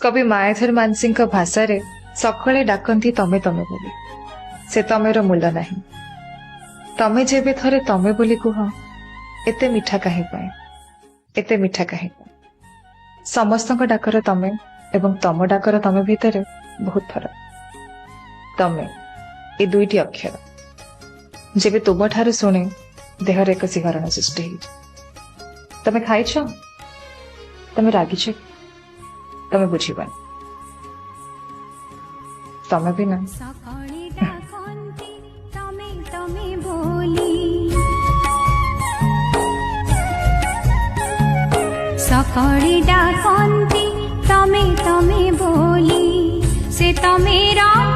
कवि मायाधर मानसी भाषा रे सकाळे डाकती तमे तमे बोली से तमेर मूल्य नहीं। तमे जेबे थरे तमे बोली कुह एते मीठा काहे पाए एते मीठा काहे पाए। समस्तक डाकर तमे एवं तम डाकर तमे भितर बहुत फरक। तमे ए दुईटी अक्षर जेबे तुम ठारू शुणे देहर एक शिहरण सृष्टि हो। तमे खाइछ, तमे रागिछ, तमे बुझीबानी, तमे भी ना। सकाळे डाकंती तमे तमे बोली से तमे राम